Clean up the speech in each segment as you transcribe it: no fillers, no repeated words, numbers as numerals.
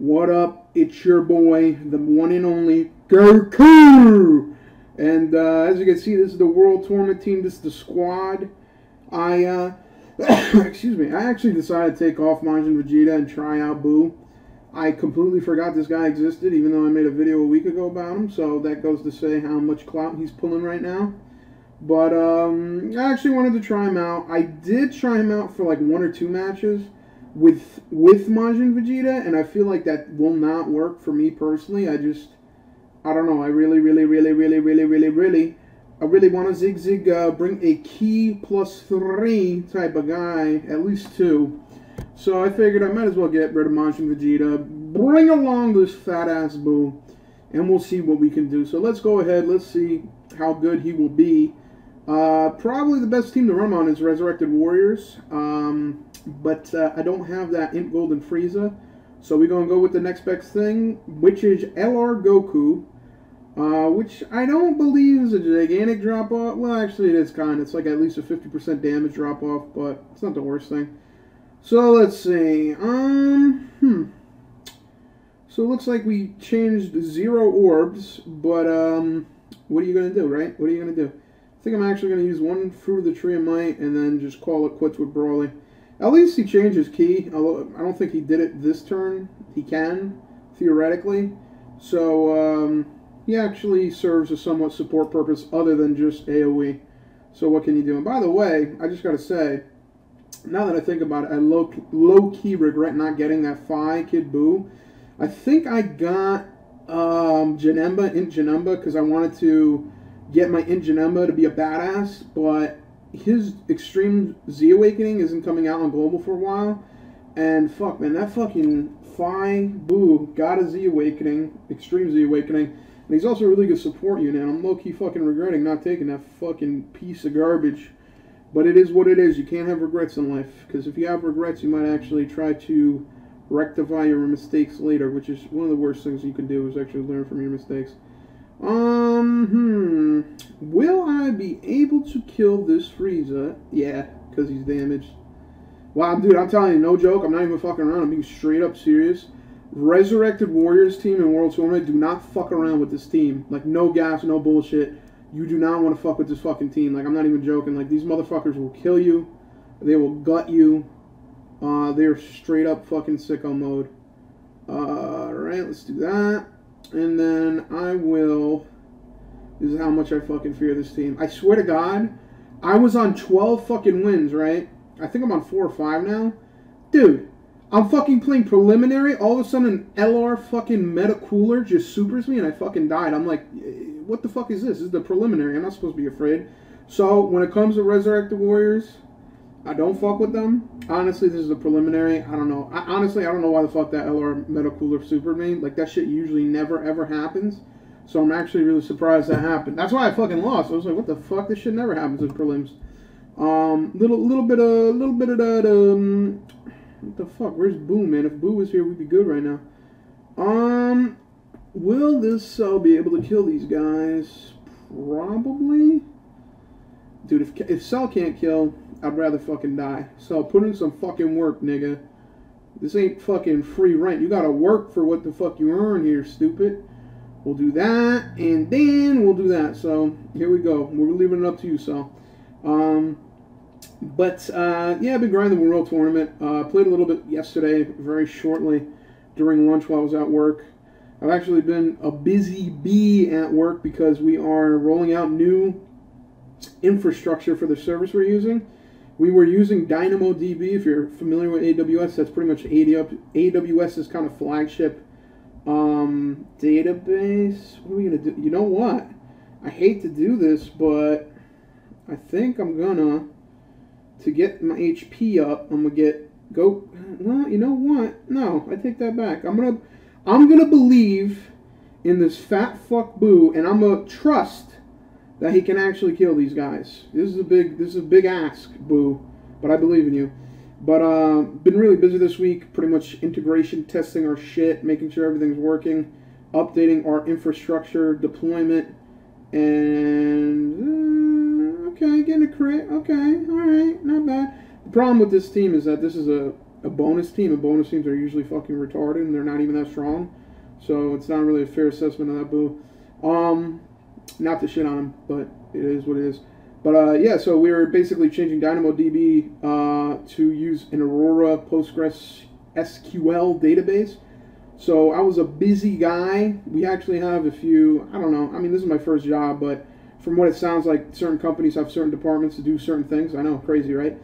What up? It's your boy, the one and only Goku! And as you can see, this is the World Tournament team. This is the squad. Excuse me. I actually decided to take off Majin Vegeta and try out Boo. I completely forgot this guy existed, even though I made a video a week ago about him. So that goes to say how much clout he's pulling right now. But I actually wanted to try him out. I did try him out for like 1 or 2 matches with Majin Vegeta, and I feel like that will not work for me personally. I don't know. I really want to zig bring a key +3 type of guy, at least 2. So I figured I might as well get rid of Majin Vegeta, bring along this fat ass Boo, and we'll see what we can do. So let's go ahead. Let's see how good he will be. Probably the best team to run on is Resurrected Warriors, but I don't have that Imp Golden Frieza, so we're going to go with the next best thing, which is LR Goku, which I don't believe is a gigantic drop-off. Well, actually it is kind of. It's like at least a 50% damage drop-off, but it's not the worst thing. So let's see, so it looks like we changed 0 orbs, but what are you going to do, right? What are you going to do? I think I'm actually going to use 1 Fruit of the Tree of Might and then just call it quits with Broly. At least he changed his key. Although I don't think he did it this turn. He can, theoretically. So he actually serves a somewhat support purpose other than just AoE. So what can you do? And by the way, I just got to say, now that I think about it, I low-key regret not getting that Phi Kid Boo. I think I got Janemba, Int Janemba, because I wanted to get my Int Janemba to be a badass, but his Extreme Z Awakening isn't coming out on Global for a while, and fuck, man, that fucking Phi Boo got a Z Awakening, Extreme Z Awakening, and he's also a really good support unit, and I'm low-key fucking regretting not taking that fucking piece of garbage, but it is what it is. You can't have regrets in life, because if you have regrets, you might actually try to rectify your mistakes later, which is one of the worst things you can do, is actually learn from your mistakes. Will I be able to kill this Frieza? Yeah, because he's damaged. Wow, dude, I'm telling you, no joke. I'm not even fucking around. I'm being straight up serious. Resurrected Warriors team in World Tournament, do not fuck around with this team. Like, no gas, no bullshit. You do not want to fuck with this fucking team. Like, I'm not even joking. Like, these motherfuckers will kill you. They will gut you. They're straight up fucking sicko mode. Alright, let's do that. And then I will... This is how much I fucking fear this team. I swear to God, I was on 12 fucking wins, right? I think I'm on 4 or 5 now. Dude, I'm fucking playing preliminary. All of a sudden, an LR fucking meta cooler just supers me and I fucking died. I'm like, what the fuck is this? This is the preliminary. I'm not supposed to be afraid. So, when it comes to Resurrected Warriors, I don't fuck with them. Honestly, this is the preliminary. I don't know. Honestly, I don't know why the fuck that LR meta cooler supered me. Like, that shit usually never ever happens. So I'm actually really surprised that happened. That's why I fucking lost. I was like, what the fuck? This shit never happens in prelims. Little bit of that, what the fuck? Where's Boo, man? If Boo was here, we'd be good right now. Will this cell be able to kill these guys? Probably. Dude, if Cell can't kill, I'd rather fucking die. So put in some fucking work, nigga. This ain't fucking free rent. You gotta work for what the fuck you earn here, stupid. We'll do that, and then we'll do that. So here we go. We're leaving it up to you, Cell. Yeah, I've been grinding the World Tournament. Played a little bit yesterday, very shortly, during lunch while I was at work. I've actually been a busy bee at work because we are rolling out new infrastructure for the service we're using. We were using DynamoDB. If you're familiar with AWS, that's pretty much AWS's kind of flagship database. What are we gonna do? You know what? I hate to do this, but I think I'm gonna, to get my HP up, I'm gonna well, you know what? No, I take that back. I'm gonna believe in this fat fuck Boo, and I'm gonna trust that he can actually kill these guys. This is a big ask, Boo, but I believe in you. But been really busy this week, pretty much integration testing our shit, making sure everything's working, updating our infrastructure, deployment, and okay, getting a crit. Okay, all right, not bad. The problem with this team is that this is a a bonus team, and bonus teams are usually fucking retarded, and they're not even that strong. So it's not really a fair assessment of that, Boo. Not to shit on him, but it is what it is. But yeah, so we were basically changing DynamoDB to use an Aurora Postgres SQL database. So I was a busy guy. We actually have a few, I don't know, I mean, this is my first job, but from what it sounds like, certain companies have certain departments to do certain things. I know, crazy, right?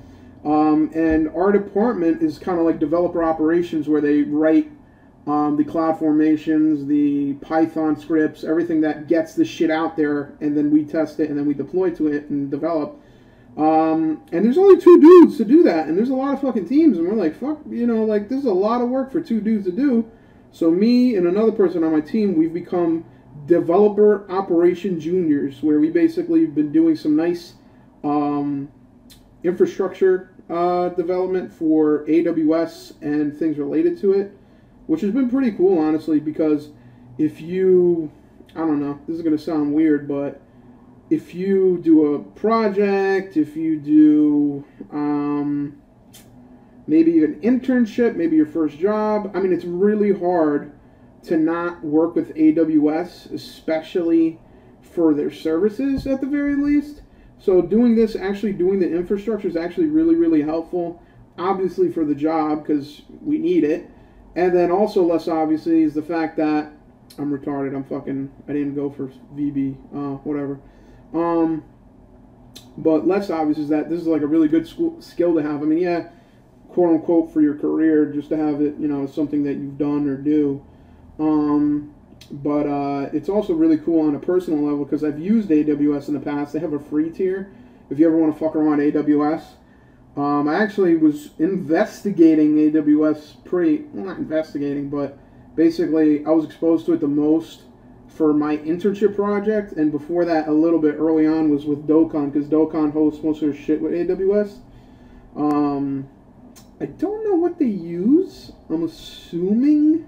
And our department is kind of like developer operations, where they write the cloud formations, the Python scripts, everything that gets the shit out there, and then we test it, and then we deploy to it and develop. And there's only 2 dudes to do that, and there's a lot of fucking teams, and we're like, fuck, you know, like, this is a lot of work for 2 dudes to do. So me and another person on my team, we've become developer operation juniors, where we basically have been doing some nice infrastructure development for AWS and things related to it, which has been pretty cool, honestly, because if you, I don't know, this is going to sound weird, but if you do a project, if you do maybe an internship, maybe your first job, I mean, it's really hard to not work with AWS, especially for their services at the very least. So doing this, actually doing the infrastructure is actually really, really helpful, obviously for the job, because we need it. And then also less obviously is the fact that I'm retarded. I didn't go for VB, whatever. But less obvious is that this is like a really good skill to have. I mean, yeah, quote unquote, for your career, just to have it, you know, something that you've done or do. But it's also really cool on a personal level, because I've used AWS in the past. They have a free tier if you ever want to fuck around AWS. I actually was investigating AWS well, not investigating, but basically I was exposed to it the most for my internship project, and before that, a little bit early on, was with Dokkan, because Dokkan hosts most of their shit with AWS. I don't know what they use. I'm assuming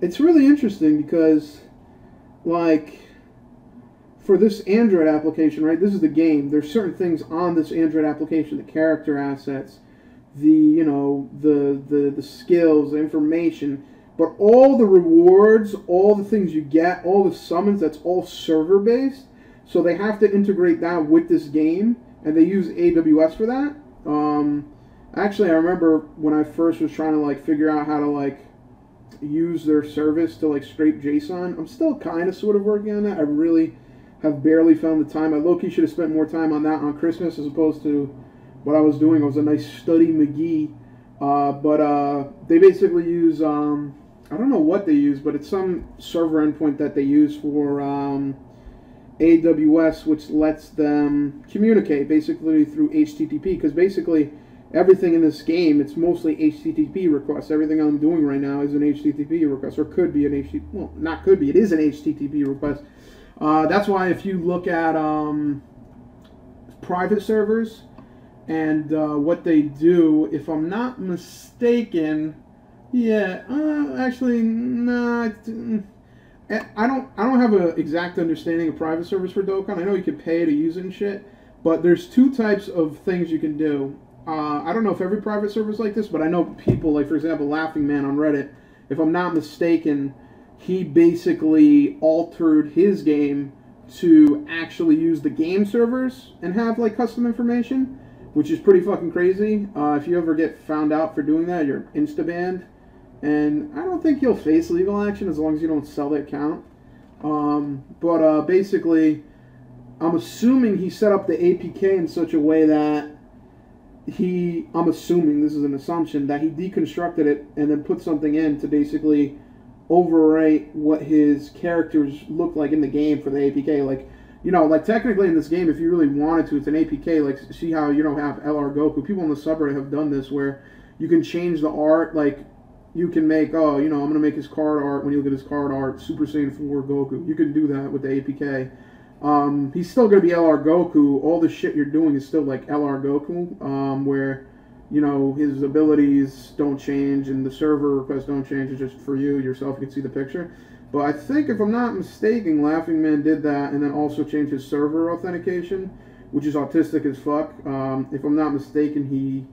it's really interesting because, like, for this Android application, right, this is the game. There's certain things on this Android application, the character assets, the, you know, the skills, the information, but all the rewards, all the things you get, all the summons, that's all server-based. So they have to integrate that with this game, and they use AWS for that. Actually, I remember when I first was trying to, like, figure out how to, like, use their service to, like, scrape JSON. I'm still kind of sort of working on that. I really have barely found the time. I low-key should have spent more time on that on Christmas as opposed to what I was doing. It was a nice study McGee. But they basically use, I don't know what they use, but it's some server endpoint that they use for AWS, which lets them communicate basically through HTTP, because basically everything in this game, it's mostly HTTP requests. Everything I'm doing right now is an HTTP request, or could be an HTTP, well, not could be, it is an HTTP request. That's why if you look at private servers and what they do, if I'm not mistaken, yeah, actually, no, I don't have an exact understanding of private servers for Dokkan. I know you can pay to use it and shit, but there's 2 types of things you can do. I don't know if every private server is like this, but I know people, like, for example, Laughing Man on Reddit, if I'm not mistaken, he basically altered his game to actually use the game servers and have, like, custom information, which is pretty fucking crazy. If you ever get found out for doing that, you're insta-banned. And I don't think you'll face legal action as long as you don't sell the account. Basically, I'm assuming he set up the APK in such a way that I'm assuming, this is an assumption, that he deconstructed it and then put something in to basically overwrite what his characters look like in the game for the APK. Like, you know, like, technically in this game, if you really wanted to, it's an APK. Like, see how you don't have LR Goku? People on the subreddit have done this where you can change the art. Like, you can make, oh, you know, I'm going to make his card art, when you look at his card art, Super Saiyan 4 Goku. You can do that with the APK. He's still going to be LR Goku. All the shit you're doing is still like LR Goku, where, you know, his abilities don't change and the server requests don't change. It's just for you, yourself, you can see the picture. But I think, if I'm not mistaken, Laughing Man did that and then also changed his server authentication, which is autistic as fuck. If I'm not mistaken, he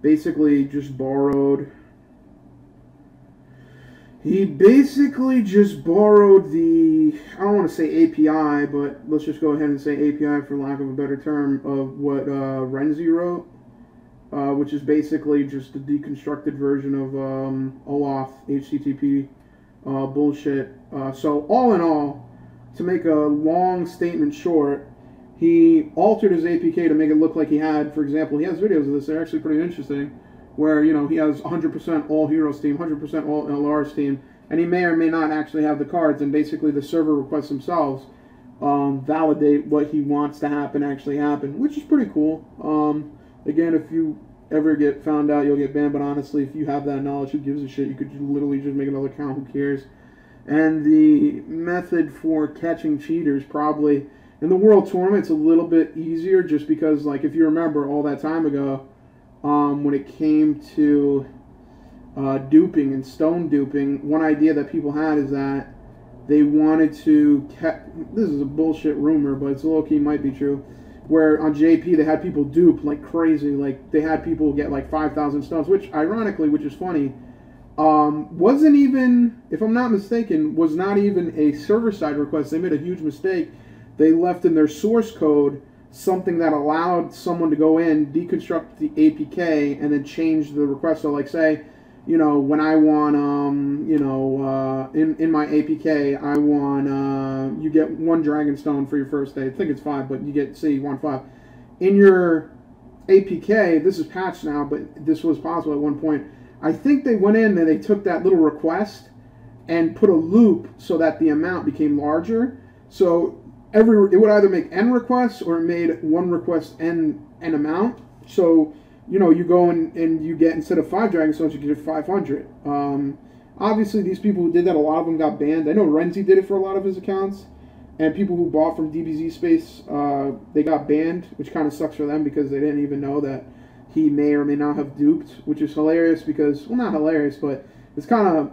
basically just borrowed. He basically just borrowed the, I don't want to say API, but let's just go ahead and say API for lack of a better term, of what Renzi wrote, which is basically just a deconstructed version of OAuth HTTP bullshit. So all in all, to make a long statement short, he altered his APK to make it look like he had, for example, he has videos of this, they're actually pretty interesting, where, you know, he has 100% all heroes team, 100% all LRs team, and he may or may not actually have the cards, and basically the server requests themselves validate what he wants to happen actually happen, which is pretty cool. Again, if you ever get found out, you'll get banned, but honestly, if you have that knowledge, who gives a shit? You could literally just make another account, who cares? And the method for catching cheaters, probably, in the World Tournament, it's a little bit easier, just because, like, if you remember all that time ago, when it came to duping and stone duping, one idea that people had is that they wanted to this is a bullshit rumor, but it's low-key might be true, where on JP they had people dupe like crazy. Like, they had people get like 5,000 stones, which ironically, which is funny, wasn't even, if I'm not mistaken, was not even a server-side request. They made a huge mistake. They left in their source code something that allowed someone to go in, deconstruct the APK, and then change the request. So, like, say, you know, when I want, you know, in my APK, I want, you get 1 Dragonstone for your first day. I think it's 5, but you get, say you want 5. In your APK, this is patched now, but this was possible at one point. I think they went in and they took that little request and put a loop so that the amount became larger. So it would either make n requests or it made 1 request n amount. So, you know, you go and you get, instead of 5 Dragonstones, you get 500. Obviously, these people who did that, a lot of them got banned. I know Renzi did it for a lot of his accounts. And people who bought from DBZ space, they got banned, which kind of sucks for them because they didn't even know that he may or may not have duped, which is hilarious because, well, not hilarious, but it's kind of,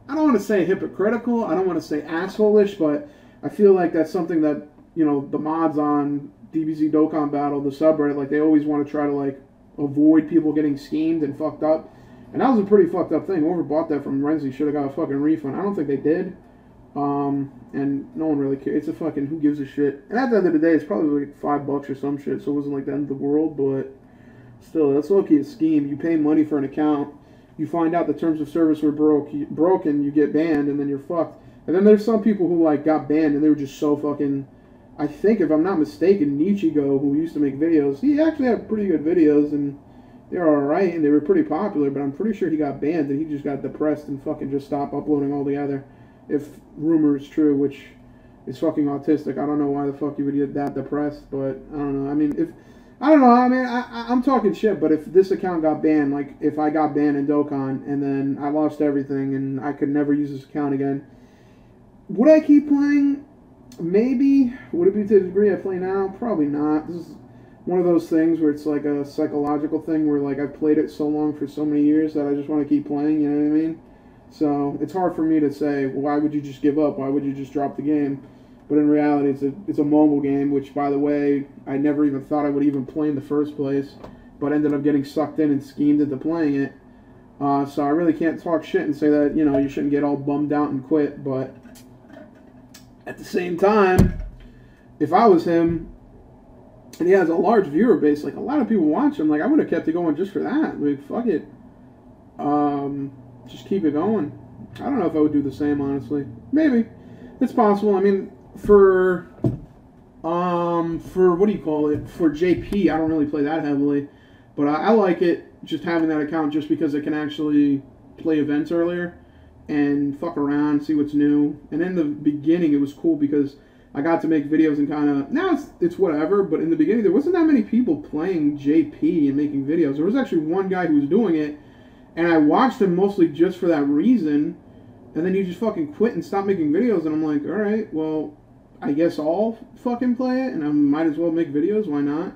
I don't want to say hypocritical, I don't want to say asshole-ish, but I feel like that's something that, you know, the mods on DBZ Dokkan Battle, the subreddit, like, they always want to try to, like, avoid people getting schemed and fucked up. And that was a pretty fucked up thing. Whoever bought that from Renzi should have got a fucking refund. I don't think they did. And no one really cares. It's a fucking, who gives a shit? And at the end of the day, it's probably like $5 or some shit, so it wasn't like the end of the world, but still, that's low-key a scheme. You pay money for an account, you find out the terms of service were broken, you get banned, and then you're fucked. And then there's some people who, like, got banned, and they were just so fucking, I think, if I'm not mistaken, Nichigo, who used to make videos, he actually had pretty good videos, and they were alright, and they were pretty popular, but I'm pretty sure he got banned, and he just got depressed and fucking just stopped uploading altogether. If rumor is true, which is fucking autistic. I don't know why the fuck you would get that depressed, but I don't know. I mean, I'm talking shit, but if this account got banned, like, if I got banned in Dokkan, and then I lost everything, and I could never use this account again, would I keep playing? Maybe. Would it be to the degree I play now? Probably not. This is one of those things where it's like a psychological thing where, like, I've played it so long for so many years that I just want to keep playing, you know what I mean? So it's hard for me to say, well, why would you just give up? Why would you just drop the game? But in reality, it's a mobile game, which, by the way, I never even thought I would even play in the first place, but ended up getting sucked in and schemed into playing it. So I really can't talk shit and say that, you know, you shouldn't get all bummed out and quit, but at the same time, if I was him, and he has a large viewer base, like, a lot of people watch him, like, I would have kept it going just for that. Like, fuck it. Just keep it going. I don't know if I would do the same, honestly. Maybe. It's possible. I mean, for what do you call it? For JP, I don't really play that heavily. But I like it, just having that account, just because it can actually play events earlier and fuck around, see what's new. And in the beginning, it was cool because I got to make videos and kind of, now it's whatever, but in the beginning, there wasn't that many people playing JP and making videos. There was actually one guy who was doing it, and I watched him mostly just for that reason, and then he just fucking quit and stopped making videos, and I'm like, alright, well, I guess I'll fucking play it, and I might as well make videos, why not?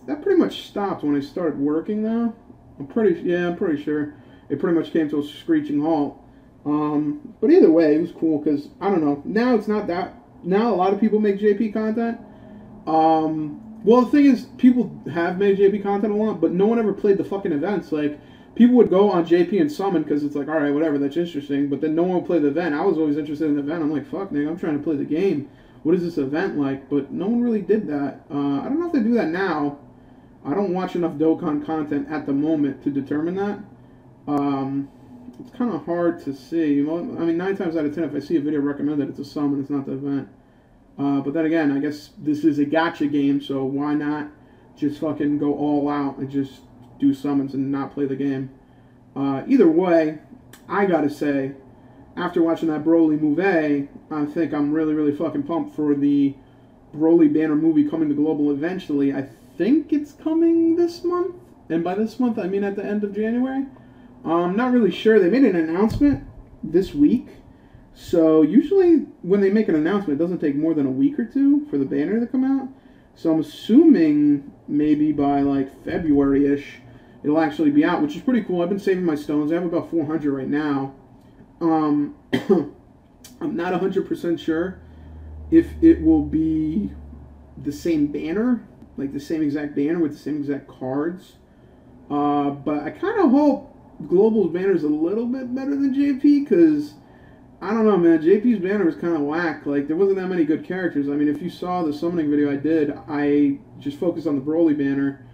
That pretty much stopped when I started working, though. I'm pretty sure. It pretty much came to a screeching halt. But either way, it was cool, because, I don't know, now it's not that, now a lot of people make JP content, Well, the thing is, people have made JP content a lot, but no one ever played the fucking events. Like, people would go on JP and summon because it's like, all right, whatever, that's interesting. But then no one would play the event. I was always interested in the event. I'm like, fuck, nigga, I'm trying to play the game. What is this event like? But no one really did that. I don't know if they do that now. I don't watch enough Dokkan content at the moment to determine that. It's kind of hard to see. I mean, 9 times out of 10, if I see a video recommended, it's a summon, it's not the event. But then again, I guess this is a gacha game, so why not just fucking go all out and just do summons and not play the game? Either way, I gotta say, after watching that Broly movie, I think I'm really, really fucking pumped for the Broly banner movie coming to Global eventually. I think it's coming this month, and by this month I mean at the end of January. I'm not really sure. They made an announcement this week. So usually when they make an announcement, it doesn't take more than a week or two for the banner to come out. So I'm assuming maybe by like February-ish, it'll actually be out, which is pretty cool. I've been saving my stones. I have about 400 right now. I'm not 100% sure if it will be the same banner, like the same exact banner with the same exact cards. But I kind of hope Global's banner is a little bit better than JP, because I don't know, man. JP's banner was kind of whack. Like, there wasn't that many good characters. I mean, if you saw the summoning video I did, I just focused on the Broly banner.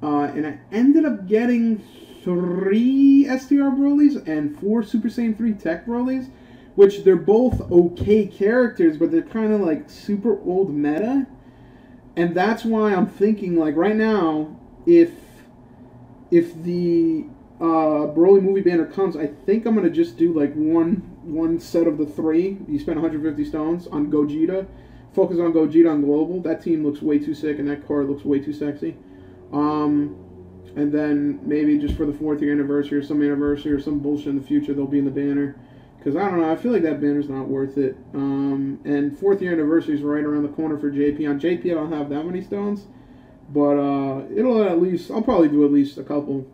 And I ended up getting 3 STR Brolys and 4 Super Saiyan 3 Tech Brolys, which they're both okay characters, but they're kind of like super old meta. And that's why I'm thinking, like, right now, if the Broly movie banner comes, I think I'm going to just do like one set of the 3. You spend 150 stones on Gogeta. Focus on Gogeta on Global. That team looks way too sick, and that card looks way too sexy. And then maybe just for the 4th year anniversary or some bullshit in the future, they'll be in the banner. Because I don't know, I feel like that banner's not worth it. And 4th year anniversary is right around the corner for JP. On JP, I don't have that many stones. But it'll at least, I'll probably do at least a couple,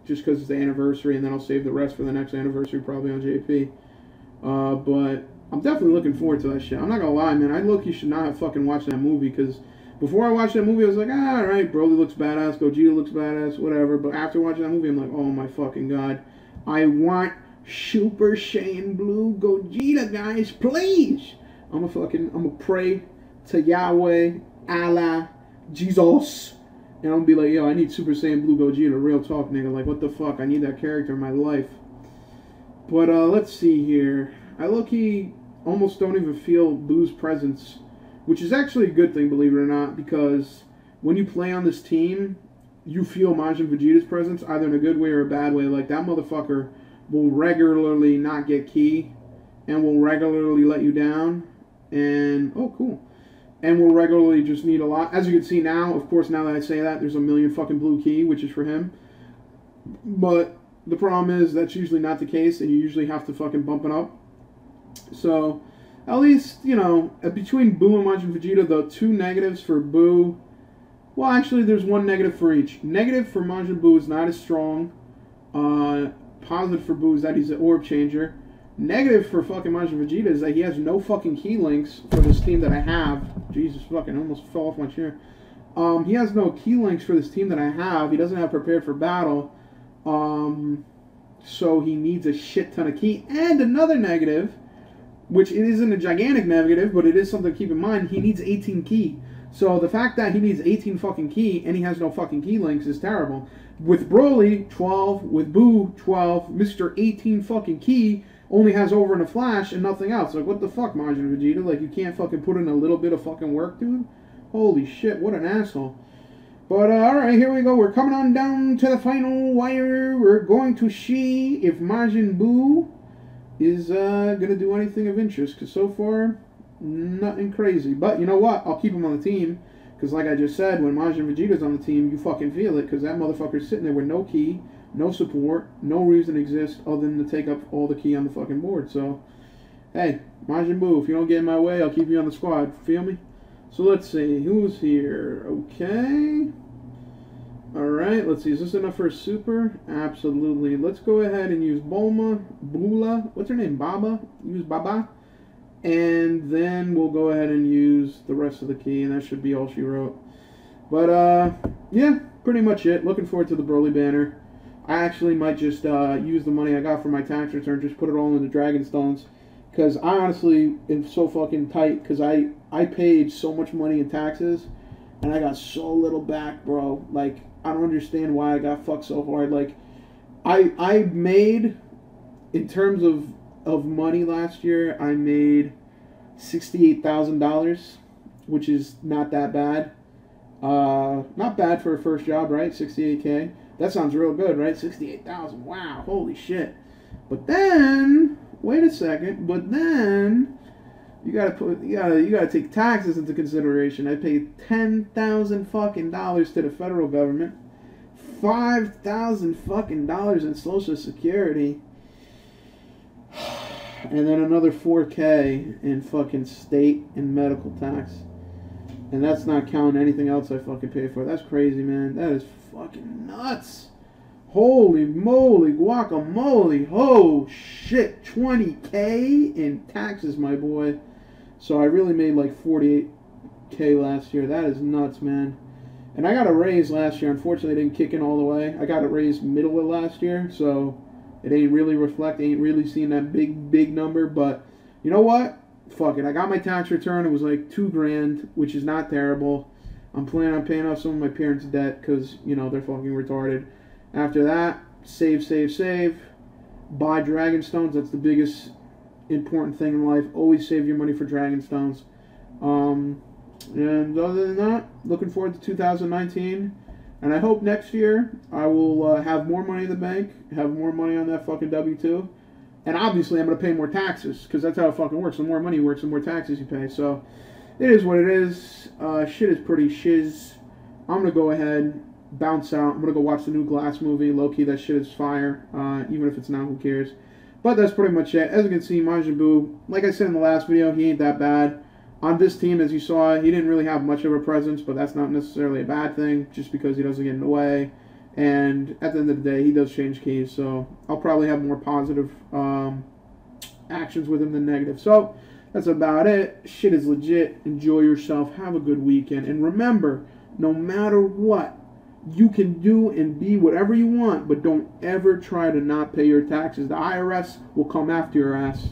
just because it's the anniversary, and then I'll save the rest for the next anniversary, probably on JP. But I'm definitely looking forward to that shit. I'm not gonna lie, man, I low-key should not have fucking watched that movie, because before I watched that movie, I was like, ah, alright, Broly looks badass, Gogeta looks badass, whatever. But after watching that movie, I'm like, oh my fucking god, I want Super Saiyan Blue Gogeta, guys, please! I'm gonna pray to Yahweh, Allah, Jesus, and I'm gonna be like, yo, I need Super Saiyan Blue Gogeta, real talk, nigga. Like, what the fuck? I need that character in my life. But let's see here. I low-key almost don't even feel Boo's presence, which is actually a good thing, believe it or not, because when you play on this team, you feel Majin Vegeta's presence, either in a good way or a bad way. Like, that motherfucker will regularly not get ki, and will regularly let you down, and, oh, cool. And will regularly just need a lot. As you can see now, of course, now that I say that, there's a million fucking blue ki, which is for him. But the problem is that's usually not the case, and you usually have to fucking bump it up. So, at least, you know, between Boo and Majin Vegeta, the 2 negatives for Boo, well, actually, there's 1 negative for each. Negative for Majin Buu is not as strong. Positive for Boo is that he's an orb changer. Negative for fucking Majin Vegeta is that he has no fucking key links for this team that I have. Jesus fucking, almost fell off my chair. He has no key links for this team that I have. He doesn't have prepared for battle. So he needs a shit ton of ki. And another negative, which it isn't a gigantic negative, but it is something to keep in mind, he needs 18 ki. So the fact that he needs 18 fucking ki and he has no fucking key links is terrible. With Broly, 12. With Boo, 12. Mr. 18 fucking ki only has over in a flash and nothing else. Like, what the fuck, Majin Vegeta? Like, you can't fucking put in a little bit of fucking work, dude? Holy shit, what an asshole. But, alright, here we go. We're coming on down to the final wire. We're going to see if Majin Buu is gonna do anything of interest. Because so far, nothing crazy. But, you know what? I'll keep him on the team. Because, like I just said, when Majin Vegeta's on the team, you fucking feel it. Because that motherfucker's sitting there with no ki, no support, no reason exists other than to take up all the ki on the fucking board. So, hey, Majin Buu, if you don't get in my way, I'll keep you on the squad. Feel me? So let's see, who's here? Okay. Alright, let's see, is this enough for a super? Absolutely. Let's go ahead and use Bula, what's her name? Baba? Use Baba. And then we'll go ahead and use the rest of the ki, and that should be all she wrote. But, yeah, pretty much it. Looking forward to the Broly banner. I actually might just use the money I got for my tax return, just put it all into Dragonstones. Because I honestly am so fucking tight, because I paid so much money in taxes, and I got so little back, bro. Like, I don't understand why I got fucked so hard. Like, I made, in terms of money last year, I made $68,000, which is not that bad. Not bad for a first job, right? 68K. That sounds real good, right? 68,000. Wow, holy shit. But then, wait a second. But then you gotta take taxes into consideration. I paid $10,000 fucking dollars to the federal government, $5,000 fucking dollars in Social Security, and then another $4K in fucking state and medical tax. And that's not counting anything else I fucking pay for. That's crazy, man. That is fucking nuts. Holy moly, guacamole. Oh, shit. 20K in taxes, my boy. So I really made like 48K last year. That is nuts, man. And I got a raise last year. Unfortunately, it didn't kick in all the way. I got a raise middle of last year. So it ain't really ain't really seeing that big number. But you know what? Fuck it. I got my tax return. It was like $2,000, which is not terrible. I'm planning on paying off some of my parents' debt because, you know, they're fucking retarded. After that, save. Buy Dragonstones. That's the biggest important thing in life. Always save your money for Dragonstones. And other than that, looking forward to 2019. And I hope next year I will have more money in the bank, have more money on that fucking W-2. And obviously, I'm going to pay more taxes, because that's how it fucking works. The more money you work, the more taxes you pay. So, it is what it is. Shit is pretty shiz. I'm going to go ahead, bounce out. I'm going to go watch the new Glass movie. Low-key, that shit is fire. Even if it's not, who cares? But that's pretty much it. As you can see, Majin Buu, like I said in the last video, he ain't that bad. On this team, as you saw, he didn't really have much of a presence, but that's not necessarily a bad thing, just because he doesn't get in the way. And at the end of the day, he does change keys, so I'll probably have more positive actions with him than negative. So that's about it. Shit is legit. Enjoy yourself. Have a good weekend. And remember, no matter what, you can do and be whatever you want, but don't ever try to not pay your taxes. The IRS will come after your ass.